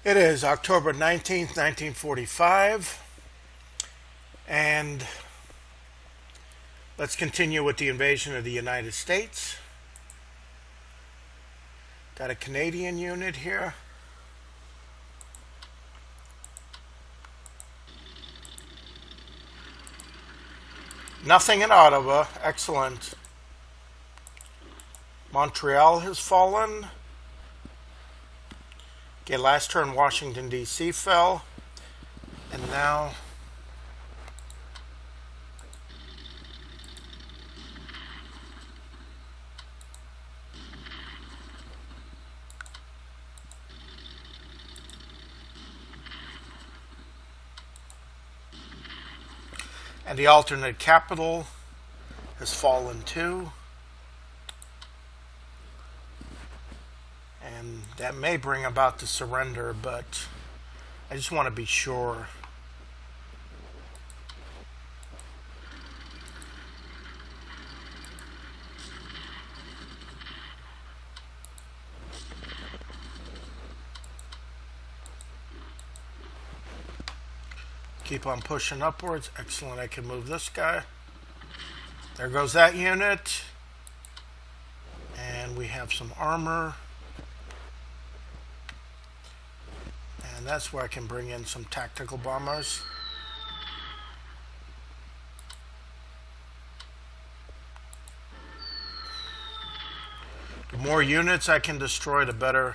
It is October 19th, 1945, and let's continue with the invasion of the United States. Got a Canadian unit here. Nothing in Ottawa. Excellent. Montreal has fallen. Okay, last turn Washington, D.C. fell. And now and the alternate capital has fallen too. And that may bring about the surrender, but I just want to be sure. Keep on pushing upwards. Excellent. I can move this guy. There goes that unit. And we have some armor. And that's where I can bring in some tactical bombers. The more units I can destroy, the better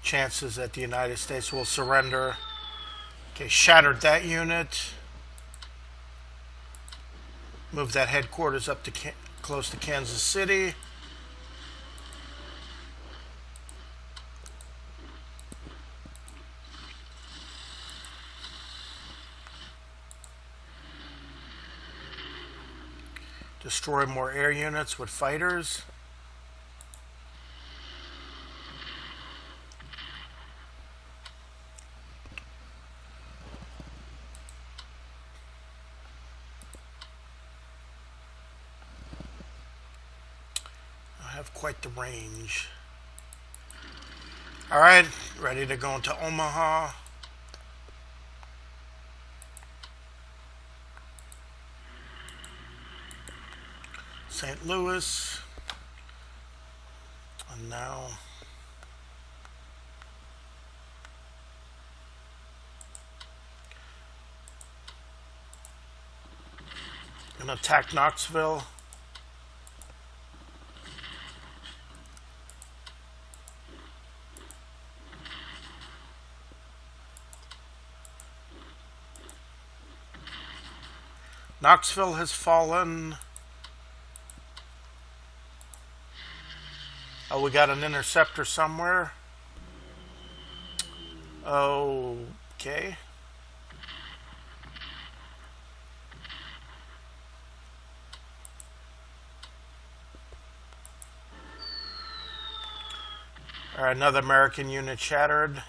chances that the United States will surrender. Okay, shattered that unit. Move that headquarters up to close to Kansas City. Destroy more air units with fighters. I have quite the range. All right, ready to go into Omaha. St. Louis. And now I'm going to attack Knoxville. Knoxville has fallen. Oh, we got an interceptor somewhere. Okay. All right, another American unit shattered.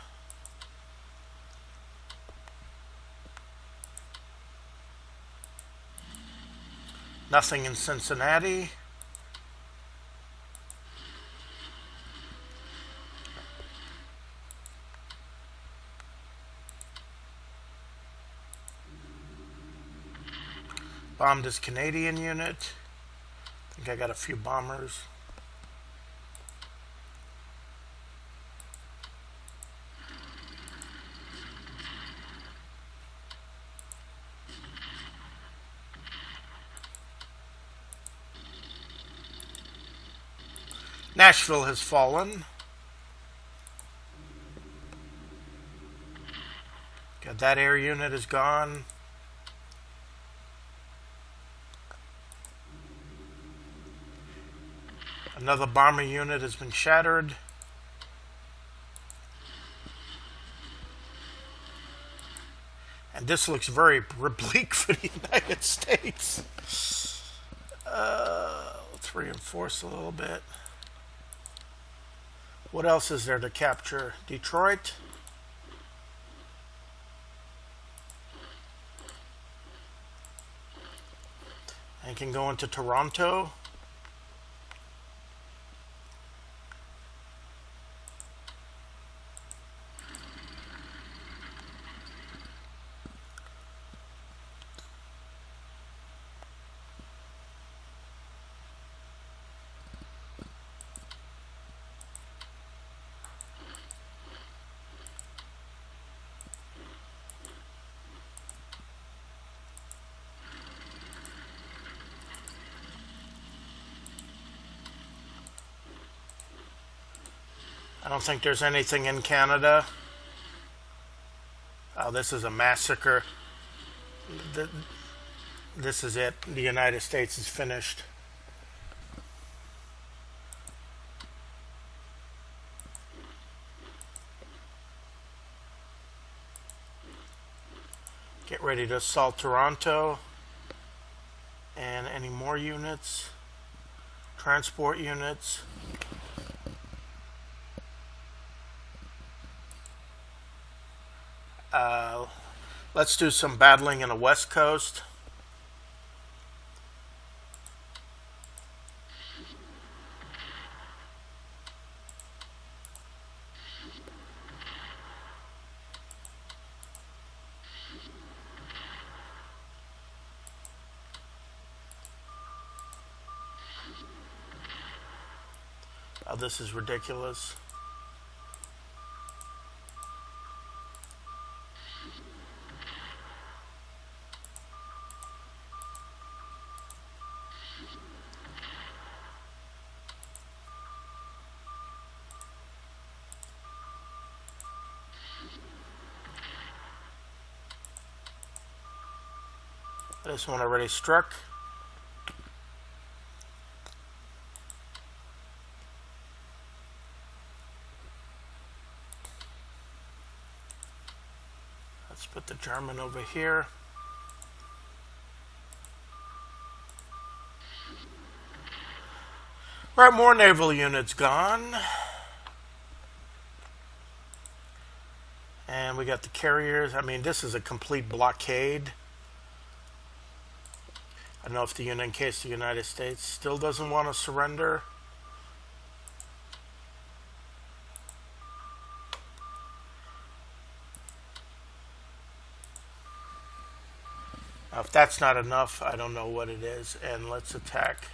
Nothing in Cincinnati. Bombed this Canadian unit. I think I got a few bombers. Nashville has fallen. Got that air unit is gone. Another bomber unit has been shattered. And this looks very bleak for the United States. Let's reinforce a little bit. What else is there to capture? Detroit. I can go into Toronto. I don't think there's anything in Canada. Oh, this is a massacre. This is it. The United States is finished. Get ready to assault Toronto. And any more units? Transport units. Let's do some battling in the West Coast. Oh, this is ridiculous. This one already struck. Let's put the German over here. All right, more naval units gone. And we got the carriers. I mean, this is a complete blockade. I don't know if in case the United States still doesn't want to surrender. Now, if that's not enough, I don't know what it is. And let's attack.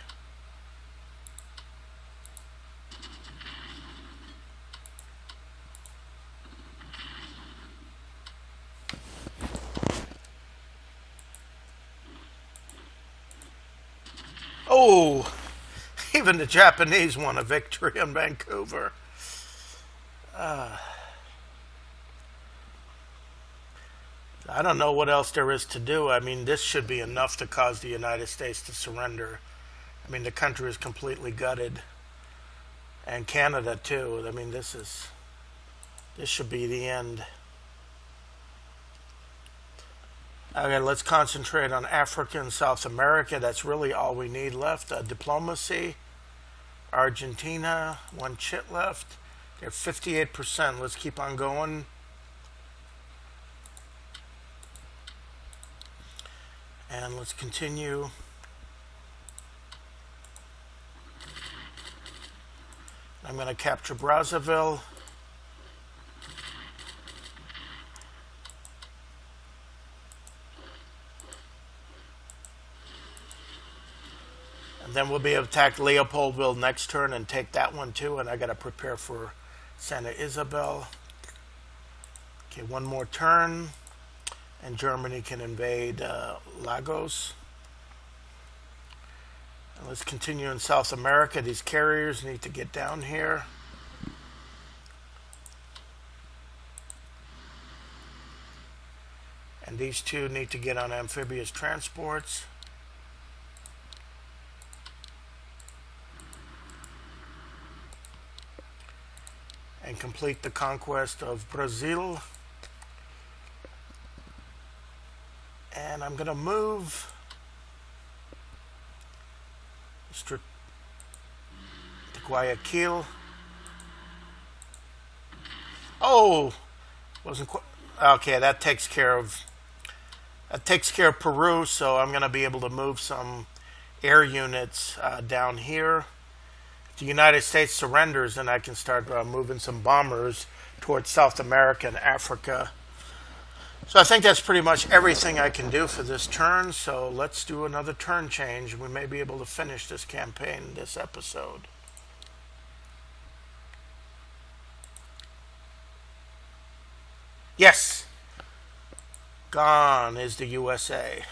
Oh, even the Japanese won a victory on Vancouver. I don't know what else there is to do. I mean, this should be enough to cause the United States to surrender. I mean, the country is completely gutted. And Canada, too. I mean, this should be the end. Okay, let's concentrate on Africa and South America. That's really all we need left. Diplomacy. Argentina, one chit left. They're 58%. Let's keep on going. And let's continue. I'm going to capture Brazzaville. And then we'll be able to attack Leopoldville next turn and take that one too. And I got to prepare for Santa Isabel. Okay, one more turn. And Germany can invade Lagos. And let's continue in South America. These carriers need to get down here. And these two need to get on amphibious transports. And complete the conquest of Brazil. And I'm going to move to Guayaquil. Oh, wasn't quite okay. That takes care of Peru. So I'm going to be able to move some air units down here. The United States surrenders, and I can start moving some bombers towards South America and Africa. So I think that's pretty much everything I can do for this turn. So let's do another turn change. We may be able to finish this campaign this episode. Yes! Gone is the USA.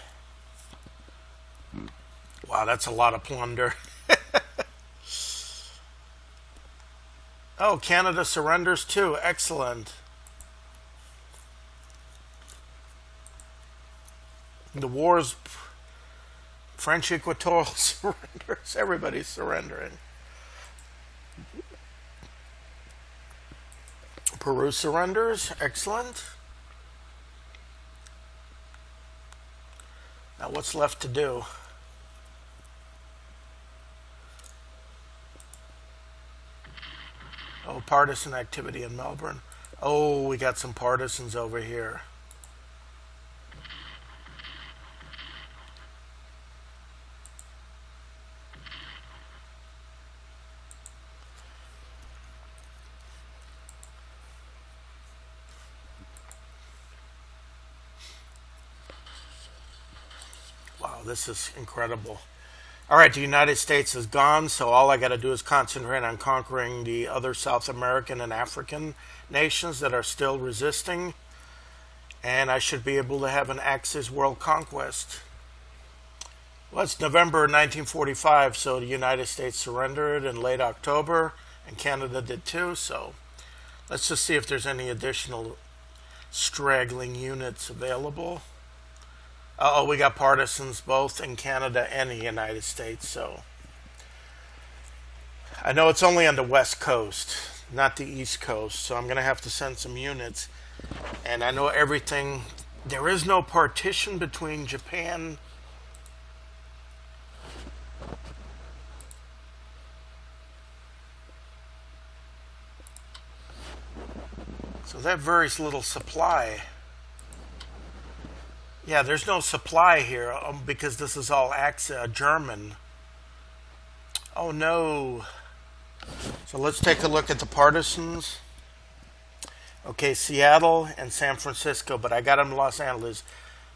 Wow, that's a lot of plunder. Oh, Canada surrenders too. Excellent. The war's French equatorial surrenders. Everybody's surrendering. Peru surrenders. Excellent. Now what's left to do? Oh, partisan activity in Melbourne. Oh, we got some partisans over here. Wow, this is incredible. All right, the United States is gone, so all I got to do is concentrate on conquering the other South American and African nations that are still resisting, and I should be able to have an Axis world conquest. Well, it's November 1945, so the United States surrendered in late October, and Canada did too, so let's just see if there's any additional straggling units available. Oh, we got partisans both in Canada and the United States, so I know it's only on the west coast, not the east coast, so I'm going to have to send some units. And I know everything. There is no partition between Japan. So that very little supply. Yeah, there's no supply here because this is all German. Oh no. So let's take a look at the partisans. Okay, Seattle and San Francisco, but I got them in Los Angeles.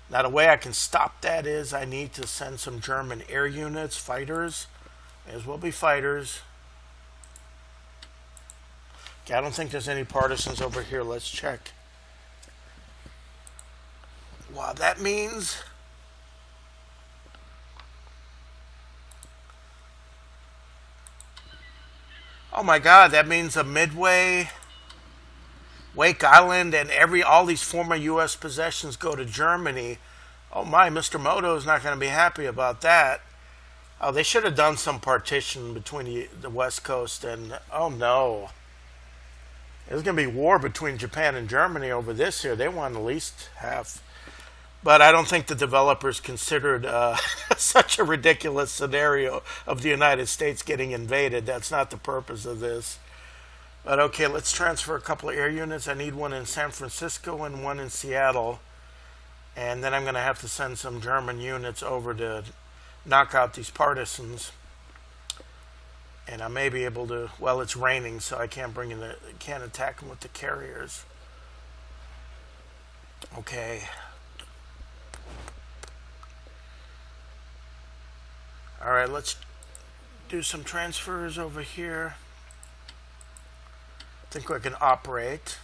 Now the way I can stop that is I need to send some German air units, fighters. May as well be fighters. Okay, I don't think there's any partisans over here. Let's check. Wow, that means oh my God, that means a Midway, Wake Island, and all these former U.S. possessions go to Germany. Oh my, Mr. Moto is not going to be happy about that. Oh, they should have done some partition between the West Coast and oh no. There's going to be war between Japan and Germany over this here. They want at least half. But I don't think the developers considered such a ridiculous scenario of the United States getting invaded. That's not the purpose of this. But okay, let's transfer a couple of air units. I need one in San Francisco and one in Seattle. And then I'm going to have to send some German units over to knock out these partisans. And I may be able to, well, it's raining, so I can't can't attack them with the carriers. Okay. All right, let's do some transfers over here. I think we can operate.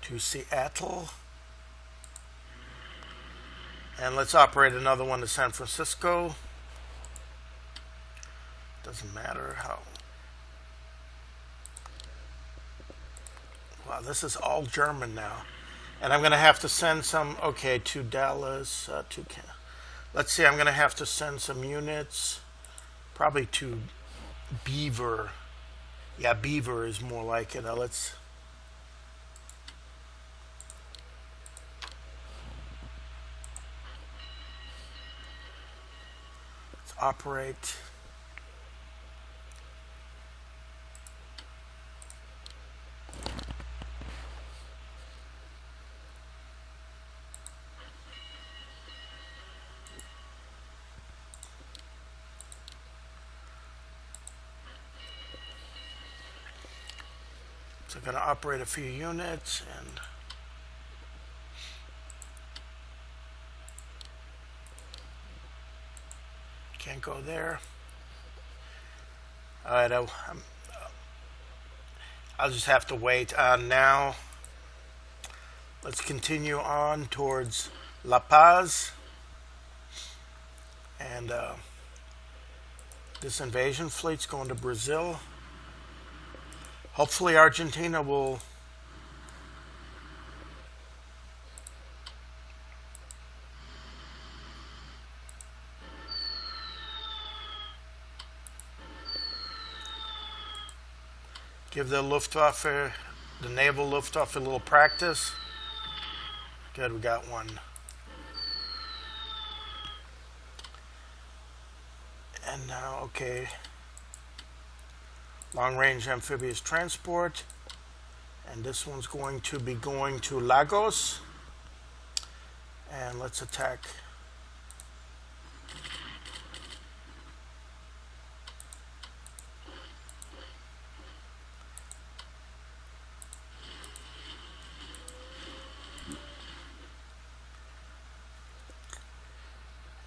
To Seattle. And let's operate another one to San Francisco. Doesn't matter how. Wow, this is all German now. And I'm going to have to send some, okay, to Dallas, let's see, I'm going to have to send some units, probably to Beaver. Yeah, Beaver is more like it. Let's operate. So I'm going to operate a few units and can't go there. All right, I'll just have to wait on now. Let's continue on towards La Paz. And this invasion fleet's going to Brazil. Hopefully Argentina will give the Luftwaffe, the naval Luftwaffe, a little practice. Good, we got one. And now, okay, long-range amphibious transport. And this one's going to be going to Lagos. And let's attack.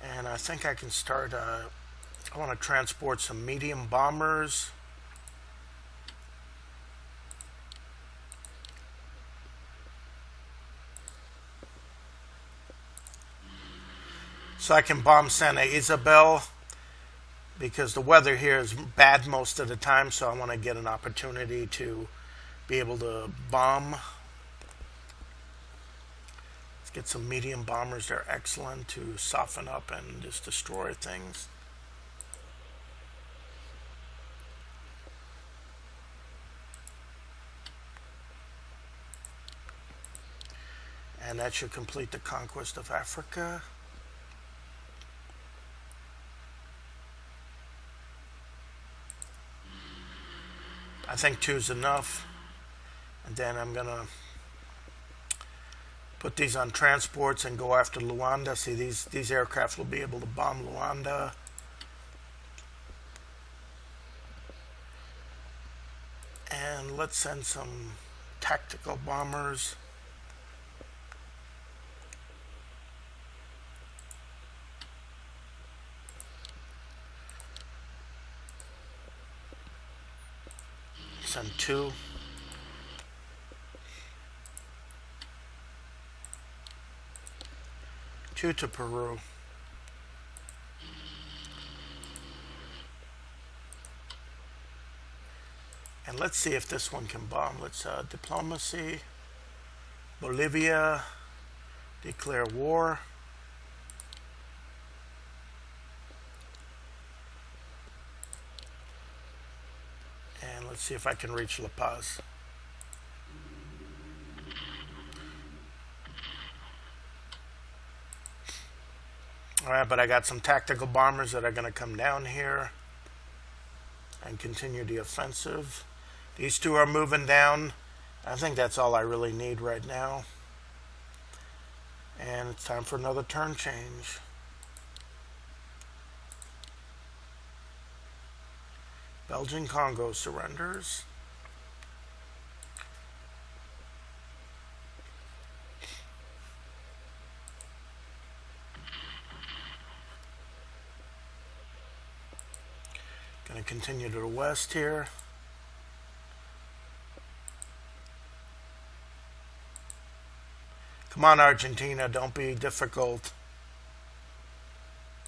And I think I can start, I want to transport some medium bombers. So I can bomb Santa Isabel because the weather here is bad most of the time, so I want to get an opportunity to be able to bomb. Let's get some medium bombers. They're excellent to soften up and just destroy things. And that should complete the conquest of Africa. I think 2's enough. And then I'm going to put these on transports and go after Luanda. See, these aircraft will be able to bomb Luanda. And let's send some tactical bombers. Send 2. Two to Peru. And let's see if this one can bomb. Let's diplomacy. Bolivia. Declare war. And let's see if I can reach La Paz. Alright, but I got some tactical bombers that are going to come down here and continue the offensive. These 2 are moving down. I think that's all I really need right now. And it's time for another turn change. Belgian Congo surrenders. Going to continue to the west here. Come on, Argentina, don't be difficult.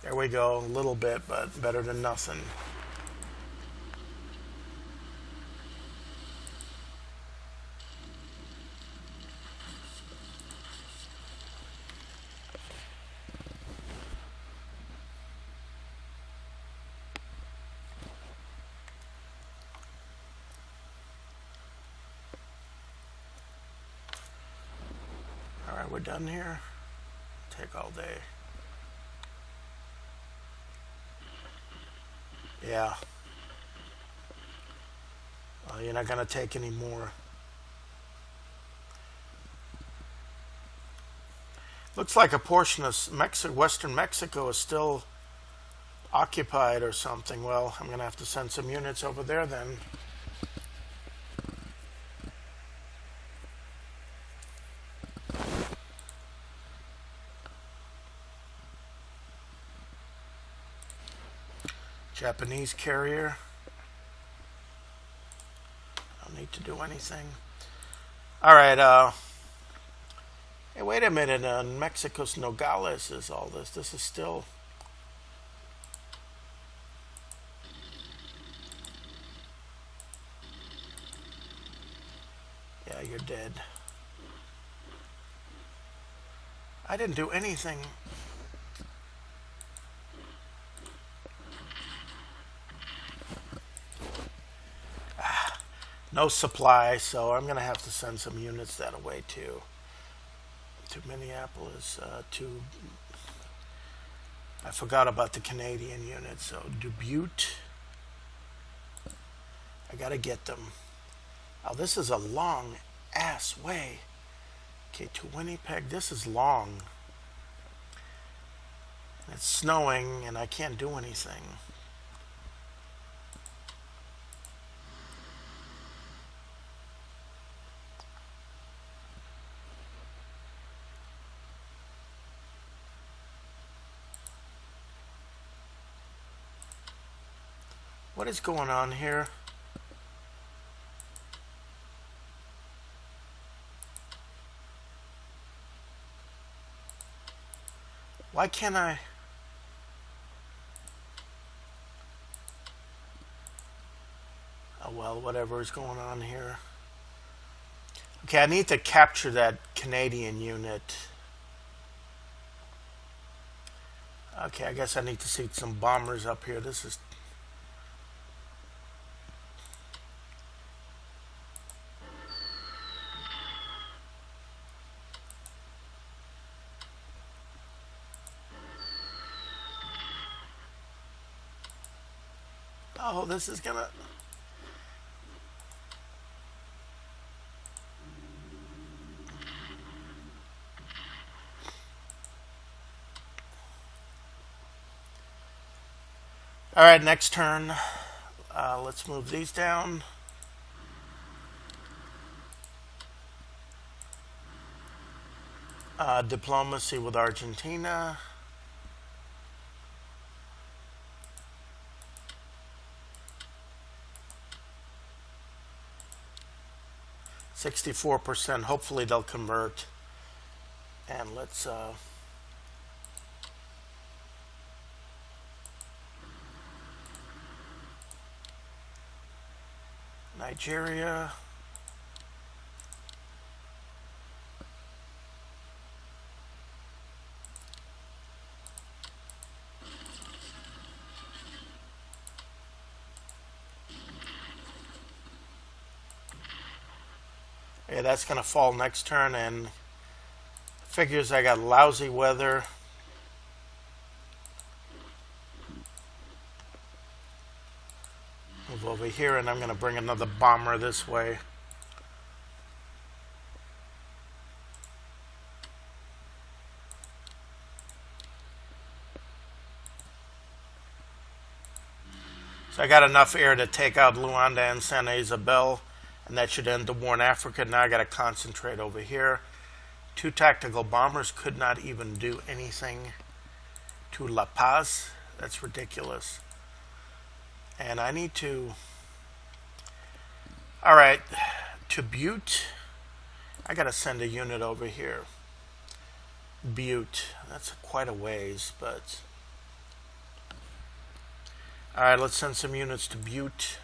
There we go, a little bit, but better than nothing. Alright, we're done here. Take all day. Yeah. Well, you're not going to take any more. Looks like a portion of western Mexico is still occupied or something. Well, I'm going to have to send some units over there then. Japanese carrier. I don't need to do anything. Alright, hey, wait a minute. Mexico's Nogales is all this. This is still You're dead. I didn't do anything. No supply, so I'm going to have to send some units that way too. To Minneapolis, I forgot about the Canadian unit, so Dubuque. I got to get them. Oh, this is a long ass way. Okay, to Winnipeg, this is long. It's snowing and I can't do anything. What is going on here? Why can't I? Oh well, whatever is going on here. Okay, I need to capture that Canadian unit. Okay, I guess I need to see some bombers up here. This is... Oh, this is gonna... All right, next turn. Let's move these down. Diplomacy with Argentina. %. Hopefully they'll convert. And let's Nigeria. Yeah, that's going to fall next turn, and figures I got lousy weather. Move over here, and I'm going to bring another bomber this way. So I got enough air to take out Luanda and Santa Isabel, and that should end the war in Africa. Now I got to concentrate over here. 2 tactical bombers could not even do anything to La Paz. That's ridiculous. And I need to... All right, to Butte. I got to send a unit over here. Butte. That's quite a ways, but... All right, let's send some units to Butte.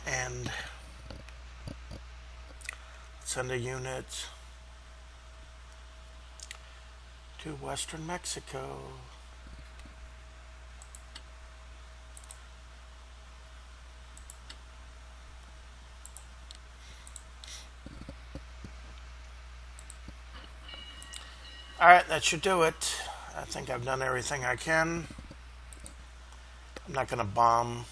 And send a unit to Western Mexico. All right, that should do it. I think I've done everything I can. I'm not going to bomb.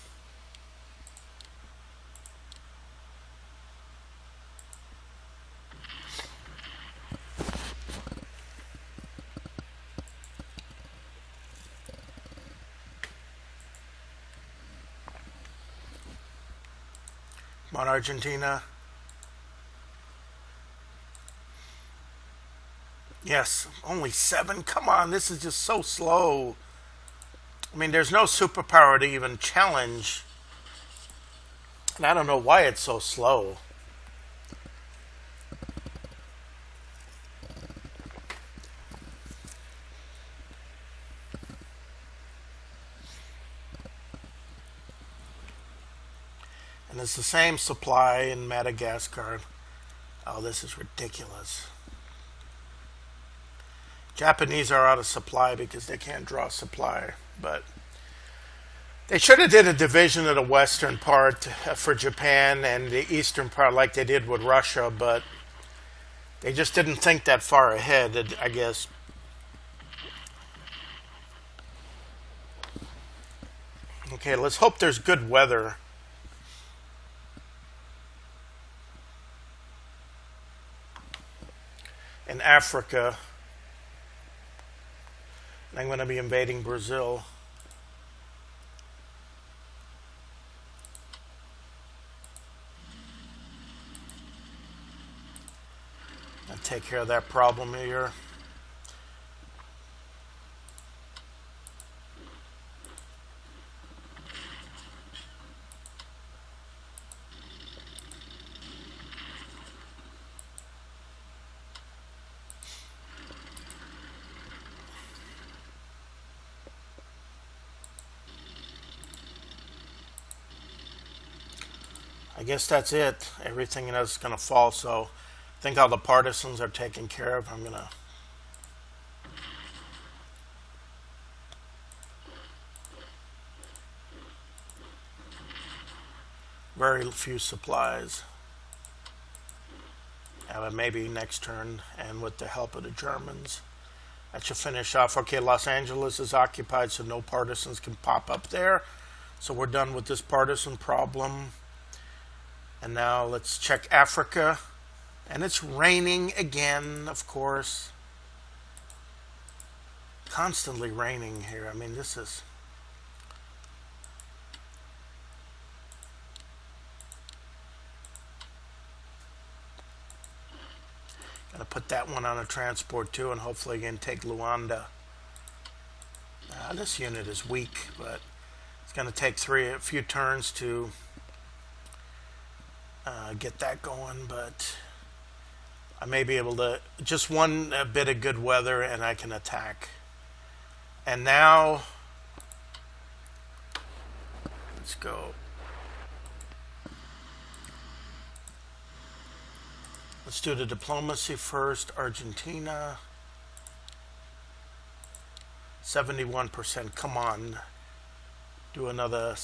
Come on, Argentina. Yes, only 7. Come on, this is just so slow. I mean, there's no superpower to even challenge And I don't know why it's so slow. And it's the same supply in Madagascar. Oh, this is ridiculous. Japanese are out of supply because they can't draw supply. But they should have did a division of the western part for Japan and the eastern part like they did with Russia, but they just didn't think that far ahead, I guess. Okay, let's hope there's good weather. In Africa. I'm going to be invading Brazil. I'll take care of that problem here. I guess that's it. Everything else is going to fall, so I think all the partisans are taken care of. I'm going to very few supplies. But maybe next turn, and with the help of the Germans. That should finish off. Okay, Los Angeles is occupied, so no partisans can pop up there. So we're done with this partisan problem. And now let's check Africa. And it's raining again, of course. Constantly raining here. I mean, this is... Gonna put that one on a transport too, and hopefully again take Luanda. This unit is weak, but it's gonna take a few turns to get that going, but I may be able to, just one bit of good weather and I can attack. And now, let's go. Let's do the diplomacy first. Argentina, 71%. Come on, do another.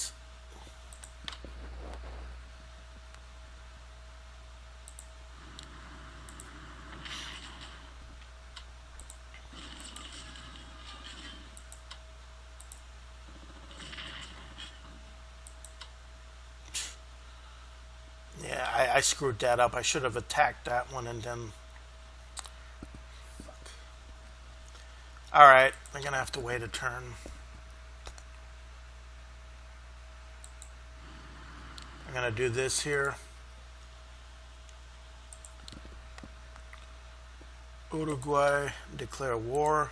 I screwed that up. I should have attacked that one and then... Fuck. Alright, I'm going to have to wait a turn. I'm going to do this here. Uruguay, declare war.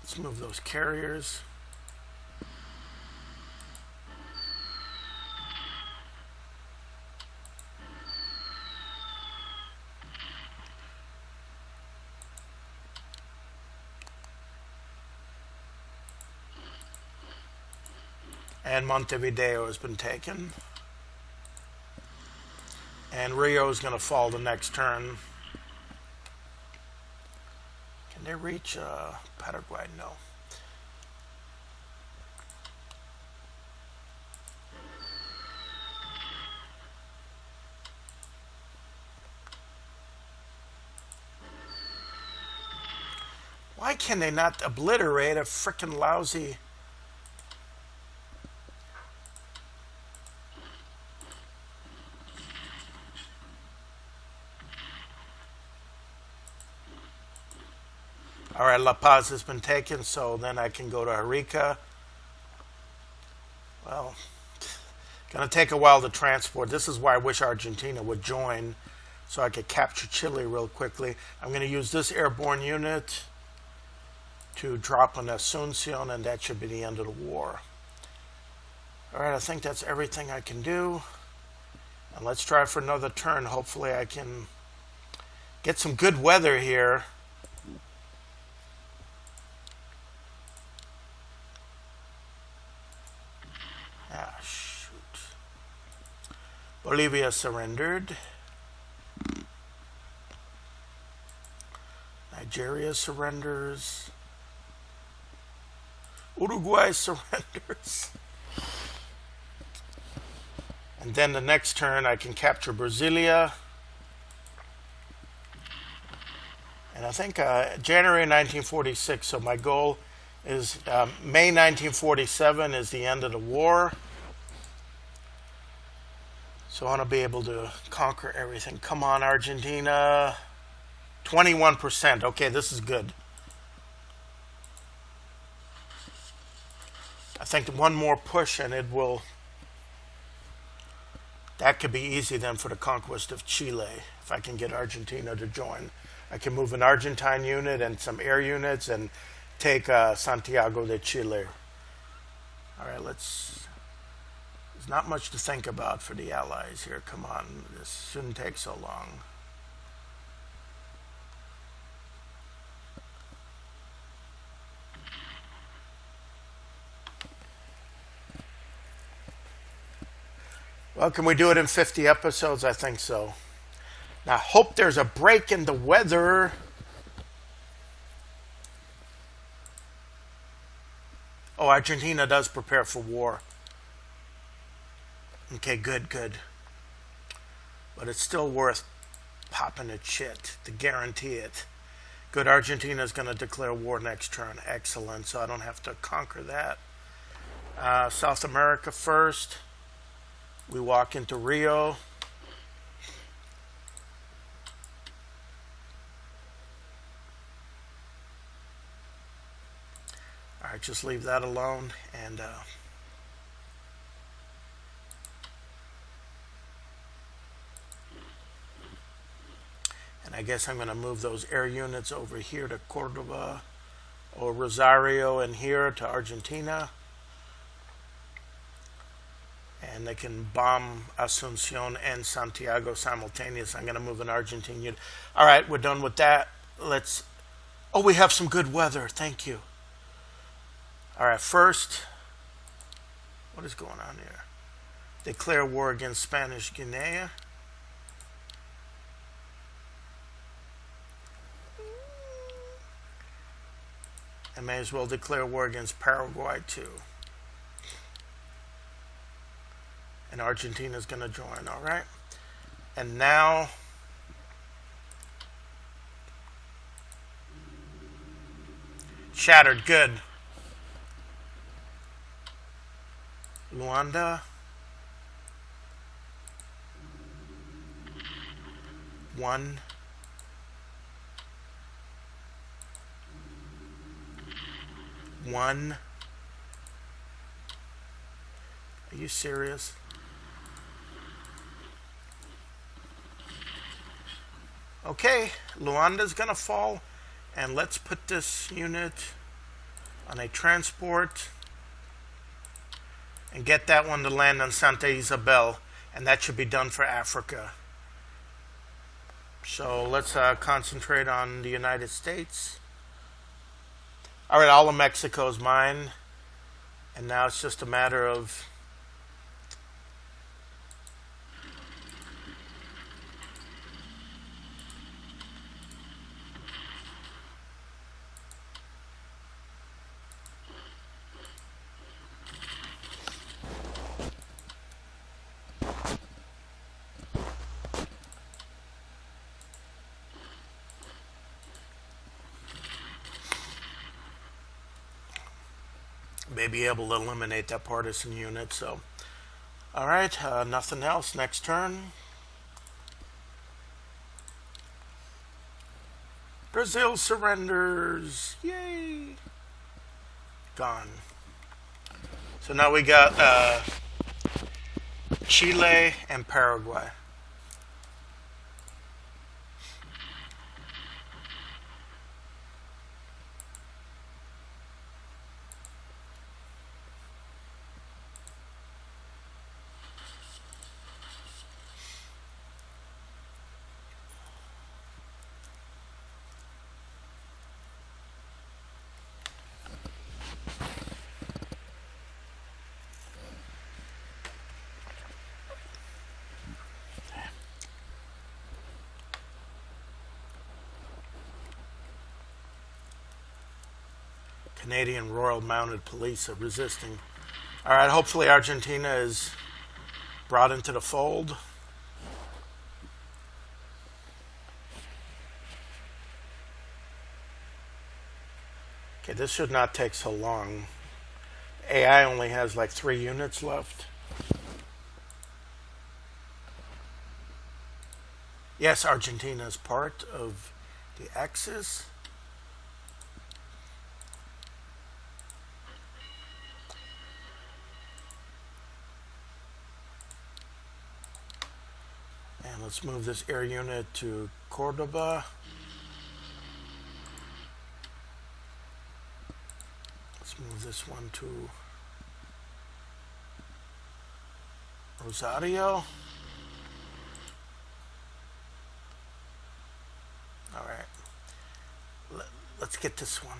Let's move those carriers. And Montevideo has been taken. And Rio is going to fall the next turn. Can they reach Paraguay? No. Why can they not obliterate a frickin' lousy... Alright, La Paz has been taken, so then I can go to Arica. Well, gonna take a while to transport. This is why I wish Argentina would join, so I could capture Chile real quickly. I'm gonna use this airborne unit to drop on Asunción, and that should be the end of the war. All right, I think that's everything I can do. And let's try for another turn. Hopefully I can get some good weather here. Ah, shoot. Bolivia surrendered. Nigeria surrenders. Uruguay surrenders. And then the next turn I can capture Brasilia. And I think January 1946, so my goal is May 1947 is the end of the war. So I want to be able to conquer everything. Come on, Argentina. 21%. Okay, this is good. I think one more push and it will... That could be easy then for the conquest of Chile. If I can get Argentina to join, I can move an Argentine unit and some air units and take Santiago de Chile. All right, there's not much to think about for the Allies here. Come on, this shouldn't take so long. Well, can we do it in 50 episodes? I think so. Now, I hope there's a break in the weather. Oh, Argentina does prepare for war. Okay, good. But it's still worth popping its shit to guarantee it. Good, Argentina's going to declare war next turn. Excellent, so I don't have to conquer that. South America first. We walk into Rio. All right, just leave that alone. And I guess I'm going to move those air units over here to Cordoba or Rosario and here to Argentina. And they can bomb Asunción and Santiago simultaneously. I'm going to move an Argentine unit. All right, we're done with that. Oh, we have some good weather. Thank you. All right, first, what is going on here? Declare war against Spanish Guinea. I may as well declare war against Paraguay too. And Argentina's going to join, all right? And now, shattered, good. Luanda. One. Are you serious? Okay, Luanda's gonna fall, and let's put this unit on a transport and get that one to land on Santa Isabel, and that should be done for Africa. So let's concentrate on the United States. All right, all of Mexico's mine, and now it's just a matter of be able to eliminate that partisan unit. So, all right, nothing else. Next turn. Brazil surrenders. Yay! Gone. So now we got Chile and Paraguay. Canadian Royal Mounted Police are resisting. All right, hopefully Argentina is brought into the fold. Okay, this should not take so long. AI only has like 3 units left. Yes, Argentina is part of the Axis. And let's move this air unit to Cordoba. Let's move this one to Rosario. All right. Let's get this one.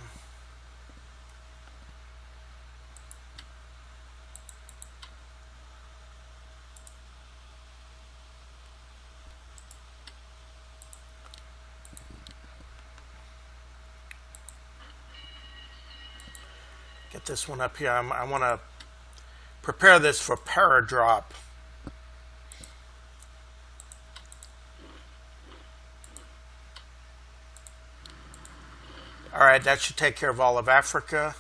Get this one up here. I want to prepare this for paradrop. All right, that should take care of all of Africa.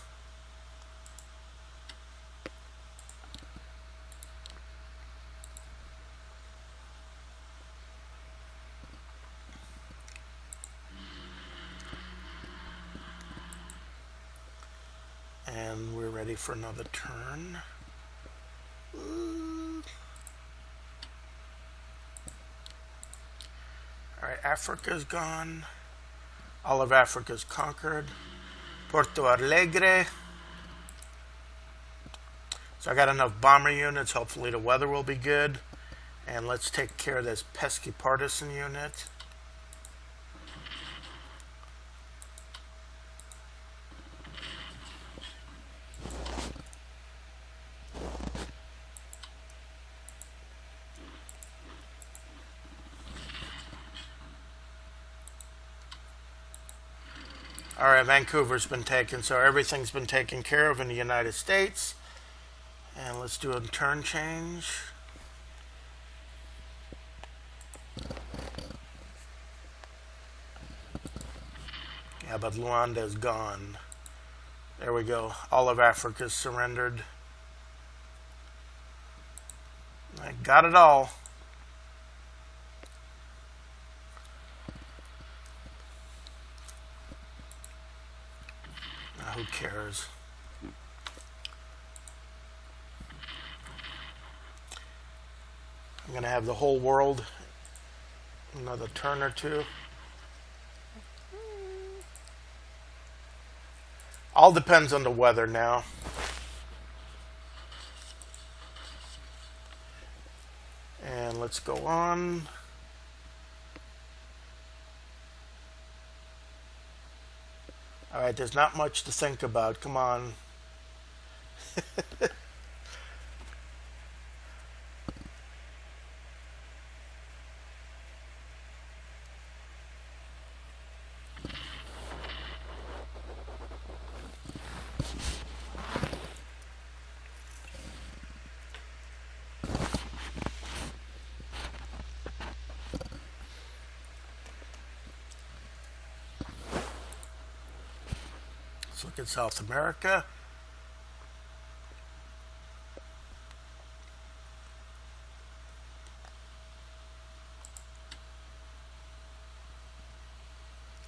And we're ready for another turn. All right, Africa's gone. All of Africa's conquered. Porto Alegre. So I got enough bomber units. Hopefully the weather will be good. And let's take care of this pesky partisan unit. All right, Vancouver's been taken, so everything's been taken care of in the United States. And let's do a turn change. Yeah, but Luanda is gone. There we go. All of Africa's surrendered. I got it all. Who cares? I'm going to have the whole world another turn or two. All depends on the weather now. And let's go on. All right, there's not much to think about. Come on. Let's look at South America.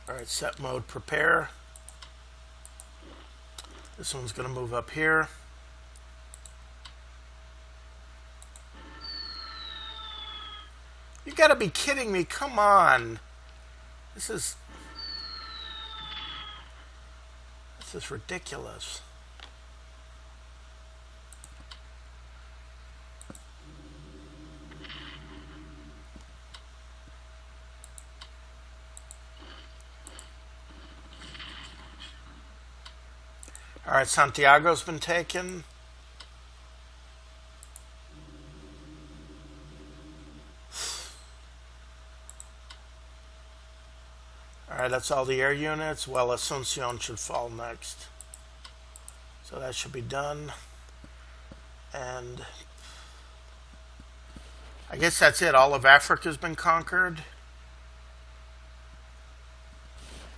All right, set mode, prepare. This one's going to move up here. You got to be kidding me. Come on. This is ridiculous. All right, Santiago's been taken. All right, that's all the air units. Well, Asuncion should fall next. So that should be done. And I guess that's it. All of Africa's been conquered.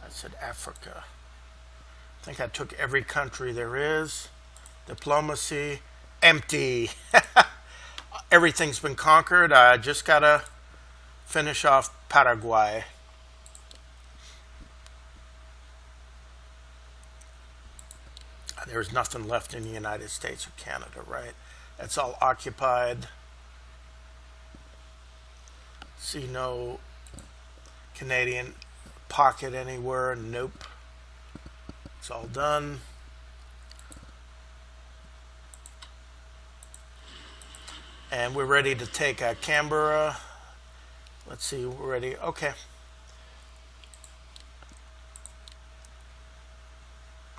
I said Africa. I think I took every country there is. Diplomacy, empty. Everything's been conquered. I just got to finish off Paraguay. There's nothing left in the United States or Canada, right? That's all occupied. See no Canadian pocket anywhere. Nope. It's all done. And we're ready to take Canberra. Let's see, we're ready. Okay.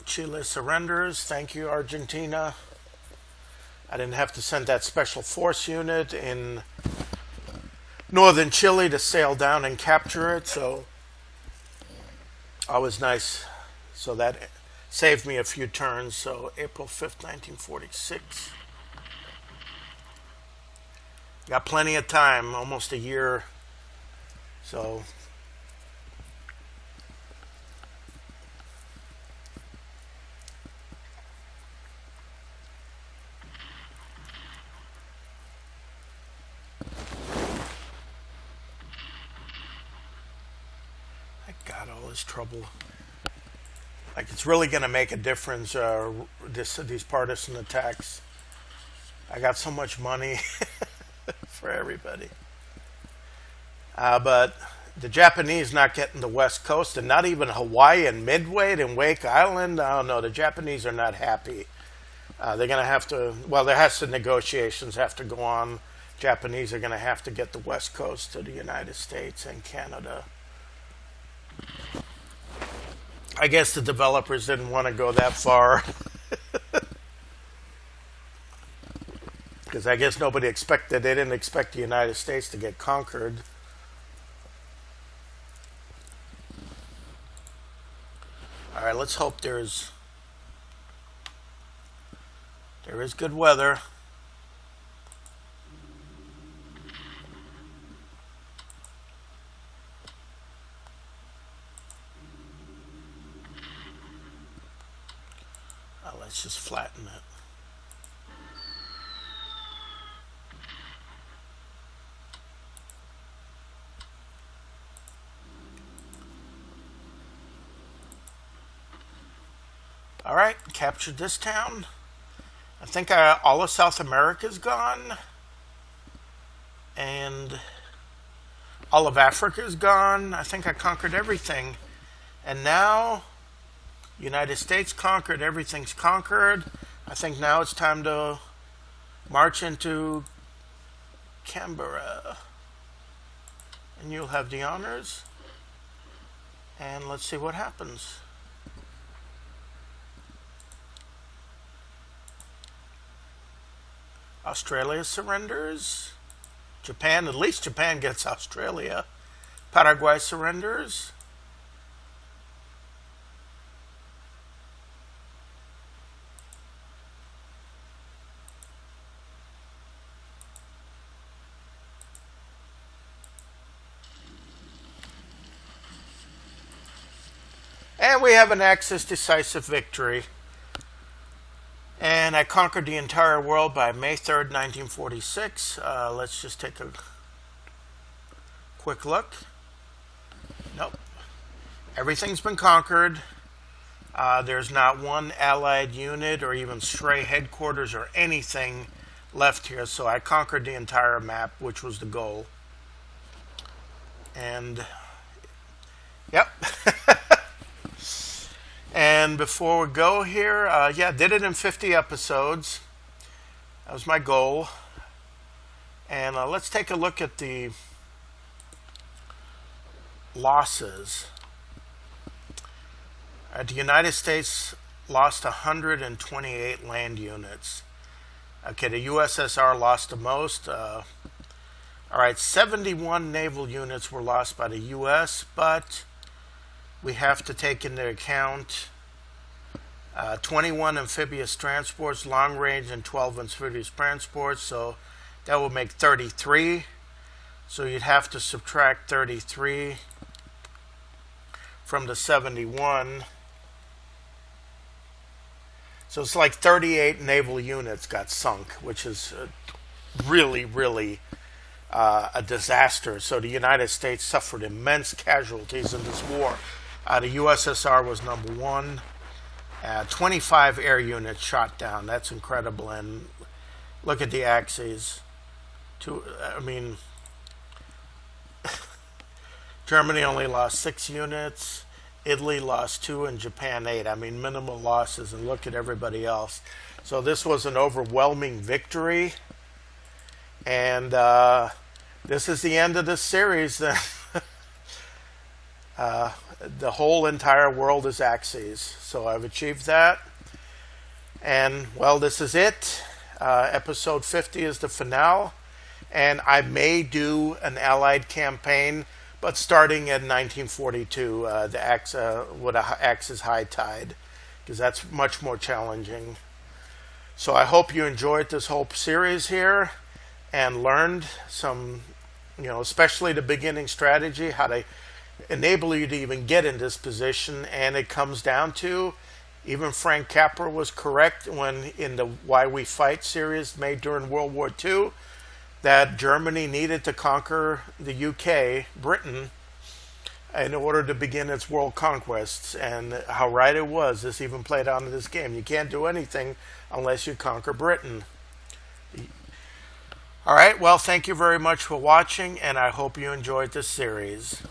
Chile surrenders. Thank you, Argentina. I didn't have to send that special force unit in northern Chile to sail down and capture it, so always nice. So that saved me a few turns. So April 5th, 1946. Got plenty of time, almost a year. So I got all this trouble. Like, it's really going to make a difference, these partisan attacks. I got so much money for everybody. But the Japanese not getting the West Coast, and not even Hawaii and Midway and Wake Island. Oh no, the Japanese are not happy. They're going to have to, well, there has to, negotiations have to go on. Japanese are going to have to get the West Coast to the United States and Canada. I guess the developers didn't want to go that far. Because I guess nobody expected, they didn't expect the United States to get conquered. All right, let's hope there is good weather. Let's just flatten it. All right, captured this town. I think all of South America is gone. And all of Africa is gone. I think I conquered everything. And now, United States conquered, everything's conquered. I think now it's time to march into Canberra. And you'll have the honors. And let's see what happens. Australia surrenders. Japan, at least Japan gets Australia. Paraguay surrenders. And we have an Axis decisive victory. And I conquered the entire world by May 3rd, 1946. Let's just take a quick look. Nope. Everything's been conquered. There's not one allied unit or even stray headquarters or anything left here. So I conquered the entire map, which was the goal. And, yep. And before we go here, yeah, did it in 50 episodes. That was my goal. And let's take a look at the losses. The United States lost 128 land units. Okay, the USSR lost the most. All right, 71 naval units were lost by the U.S., but we have to take into account 21 amphibious transports, long range, and 12 amphibious transports. So that would make 33. So you'd have to subtract 33 from the 71. So it's like 38 naval units got sunk, which is really, really a disaster. So the United States suffered immense casualties in this war. The USSR was number one. 25 air units shot down. That's incredible. And look at the axes. Germany only lost 6 units. Italy lost 2 and Japan 8. Minimal losses, and look at everybody else. So this was an overwhelming victory. And this is the end of this series. The whole entire world is axes. So I've achieved that. And, well, this is it. Episode 50 is the finale. And I may do an Allied campaign, but starting in 1942, with an Axis high tide, because that's much more challenging. So I hope you enjoyed this whole series here and learned some, especially the beginning strategy, how to enable you to even get in this position. And it comes down to, even Frank Capra was correct when in the Why We Fight series made during World War II, that Germany needed to conquer the UK, Britain, in order to begin its world conquests. And how right it was. This even played out in this game. You can't do anything unless you conquer Britain. All right, well, thank you very much for watching, and I hope you enjoyed this series.